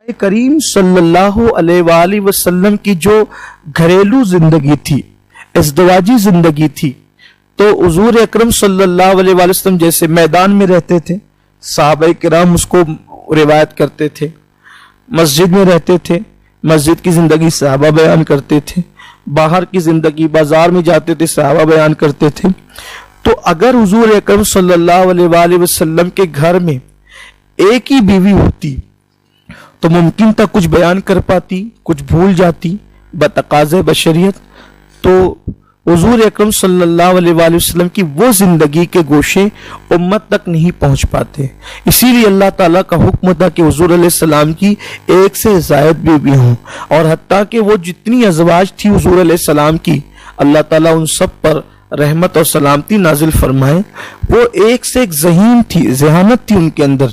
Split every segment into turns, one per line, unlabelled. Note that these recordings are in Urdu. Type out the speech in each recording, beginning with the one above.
کریم صلی اللہ علیہ وآلہ وسلم کی جو گھریلو زندگی تھی، ازدواجی زندگی تھی، تو حضور اکرم صلی اللہ علیہ وآلہ وسلم جیسے میدان میں رہتے تھے، صحابہ کرام اس کو روایت کرتے تھے، مسجد میں رہتے تھے، مسجد کی زندگی صحابہ بیان کرتے تھے، باہر کی زندگی بازار میں جاتے تھے، صحابہ بیان کرتے تھے۔ تو اگر حضور اکرم صلی اللہ علیہ وآلہ وسلم کے گھر میں ایک ہی بیوی ہوتی تو ممکن تھا کچھ بیان کر پاتی، کچھ بھول جاتی بتقاضۂ بشریت۔ تو حضور اکرم صلی اللہ علیہ وآلہ وسلم کی وہ زندگی کے گوشے امت تک نہیں پہنچ پاتے، اسی لیے اللہ تعالیٰ کا حکم تھا کہ حضور علیہ السلام کی ایک سے زائد بیوی ہوں، اور حتیٰ کہ وہ جتنی ازواج تھی حضور علیہ السلام کی، اللہ تعالیٰ ان سب پر رحمت اور سلامتی نازل فرمائے۔ وہ ایک سے ایک ذہین تھی، ذہانت تھی ان کے اندر،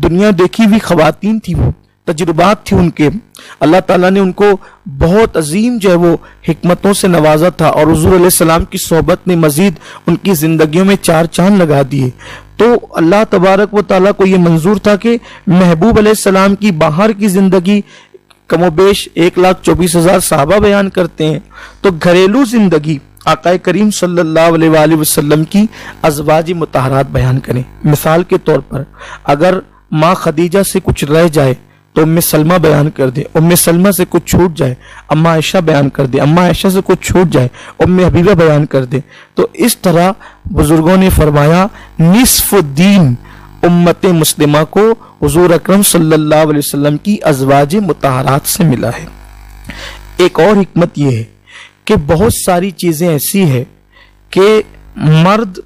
دنیا دیکھی ہوئی خواتین تھی، وہ تجربات تھی ان کے، اللہ تعالیٰ نے ان کو بہت عظیم جو ہے وہ حکمتوں سے نوازا تھا، اور حضور علیہ السلام کی صحبت نے مزید ان کی زندگیوں میں چار چاند لگا دیے۔ تو اللہ تبارک و تعالیٰ کو یہ منظور تھا کہ محبوب علیہ السلام کی باہر کی زندگی کم و بیش 1,24,000 صحابہ بیان کرتے ہیں، تو گھریلو زندگی آقا کریم صلی اللہ علیہ وآلہ وسلم کی ازواج مطہرات بیان کریں۔ مثال کے طور پر اگر ماں خدیجہ سے کچھ رہ جائے تو ام سلمہ بیان کر دے، ام سلمہ سے کچھ چھوٹ جائے اما عائشہ بیان کر دے، اما عائشہ سے کچھ چھوٹ جائے ام حبیبہ بیان کر دے۔ تو اس طرح بزرگوں نے فرمایا نصف الدین امت مسلمہ کو حضور اکرم صلی اللہ علیہ وسلم کی ازواج مطہرات سے ملا ہے۔ ایک اور حکمت یہ ہے کہ بہت ساری چیزیں ایسی ہیں کہ مرد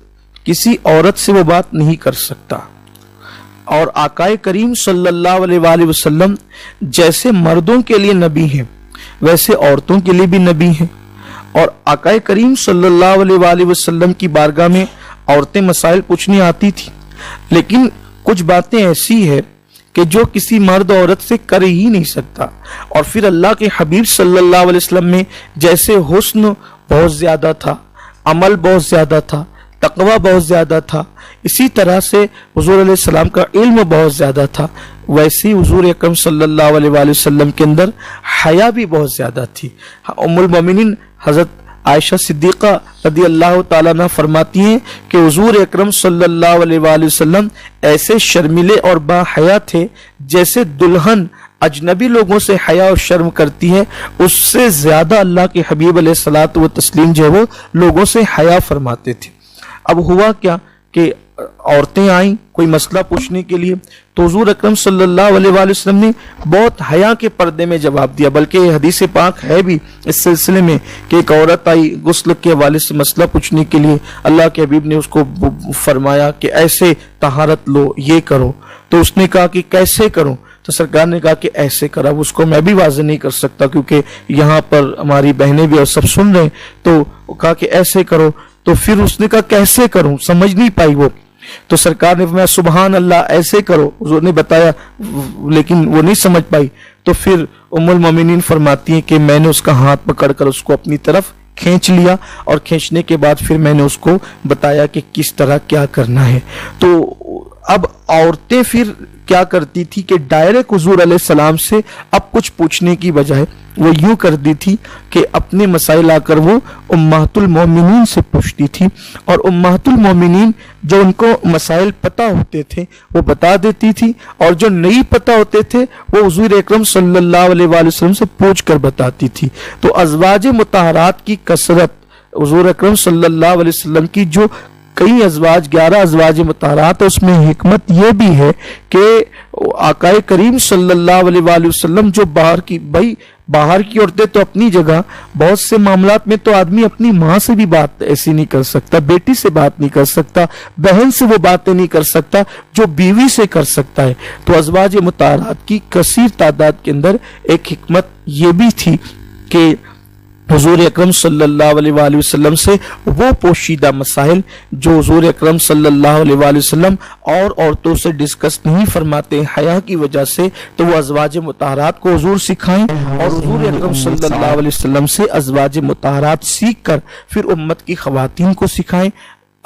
کسی عورت سے وہ بات نہیں کر سکتا، اور آقا کریم صلی اللہ علیہ وآلہ وسلم جیسے مردوں کے لیے نبی ہیں ویسے عورتوں کے لیے بھی نبی ہیں، اور آقا کریم صلی اللہ علیہ وآلہ وسلم کی بارگاہ میں عورتیں مسائل پوچھنے آتی تھی، لیکن کچھ باتیں ایسی ہیں کہ جو کسی مرد عورت سے کر ہی نہیں سکتا، اور پھر اللہ کے حبیب صلی اللہ علیہ وسلم میں جیسے حسن بہت زیادہ تھا، عمل بہت زیادہ تھا، تقوی بہت زیادہ تھا، اسی طرح سے حضور علیہ السلام کا علم بہت زیادہ تھا، ویسے حضور اکرم صلی اللہ علیہ وآلہ وسلم کے اندر حیا بھی بہت زیادہ تھی۔ ام المومنین حضرت عائشہ صدیقہ رضی اللہ تعالیٰ عنہ فرماتی ہیں کہ حضور اکرم صلی اللہ علیہ وآلہ وسلم ایسے شرمیلے اور با حیا تھے جیسے دلہن اجنبی لوگوں سے حیا اور شرم کرتی ہے، اس سے زیادہ اللہ کے حبیب علیہ الصلوۃ والتسلیم جو ہے وہ لوگوں سے حیا فرماتے تھے۔ اب ہوا کیا کہ عورتیں آئیں کوئی مسئلہ پوچھنے کے لیے، تو حضور اکرم صلی اللہ علیہ وآلہ وسلم نے بہت حیا کے پردے میں جواب دیا، بلکہ حدیث پاک ہے بھی اس سلسلے میں کہ ایک عورت آئی غسل کے حوالے سے مسئلہ پوچھنے کے لیے، اللہ کے حبیب نے اس کو فرمایا کہ ایسے طہارت لو، یہ کرو، تو اس نے کہا کہ کیسے کروں، تو سرکار نے کہا کہ ایسے کرا۔ اس کو میں بھی واضح نہیں کر سکتا کیونکہ یہاں پر ہماری بہنیں بھی اور سب سن رہے ہیں، تو کہا کہ ایسے کرو، تو پھر اس نے کہا کیسے کروں، سمجھ نہیں پائی وہ، تو سرکار نے فرمایا سبحان اللہ ایسے کرو، حضور نے بتایا لیکن وہ نہیں سمجھ پائی، تو پھر ام المومنین فرماتی ہیں کہ میں نے اس کا ہاتھ پکڑ کر اس کو اپنی طرف کھینچ لیا، اور کھینچنے کے بعد پھر میں نے اس کو بتایا کہ کس طرح کیا کرنا ہے۔ تو اب عورتیں پھر کیا کرتی تھی کہ ڈائریکٹ حضور علیہ السلام سے اب کچھ پوچھنے کی بجائے وہ یوں کرتی تھی کہ اپنے مسائل آ کر وہ امہات المومنین سے پوچھتی تھی، اور امہات المومنین جو ان کو مسائل پتہ ہوتے تھے وہ بتا دیتی تھی، اور جو نہیں پتہ ہوتے تھے وہ حضور اکرم صلی اللہ علیہ وآلہ وسلم سے پوچھ کر بتاتی تھی۔ تو ازواج مطہرات کی کثرت، حضور اکرم صلی اللہ علیہ وسلم کی جو کئی ازواج 11 ازواج مطہرات، اس میں حکمت یہ بھی ہے کہ آقا کریم صلی اللہ علیہ وآلہ وسلم جو باہر کی عورتیں تو اپنی جگہ، بہت سے معاملات میں تو آدمی اپنی ماں سے بھی بات ایسی نہیں کر سکتا، بیٹی سے بات نہیں کر سکتا، بہن سے وہ باتیں نہیں کر سکتا جو بیوی سے کر سکتا ہے۔ تو ازواج مطہرات کی کثیر تعداد کے اندر ایک حکمت یہ بھی تھی کہ حضور اکرم صلی اللہ علیہ وآلہ وسلم سے وہ پوشیدہ مسائل جو حضور اکرم صلی اللہ علیہ وآلہ وسلم اور عورتوں سے ڈسکس نہیں فرماتے حیا کی وجہ سے، تو وہ ازواج مطہرات کو حضور سکھائیں، اور حضور اکرم صلی اللہ علیہ وسلم سے ازواج مطہرات سیکھ کر پھر امت کی خواتین کو سکھائیں۔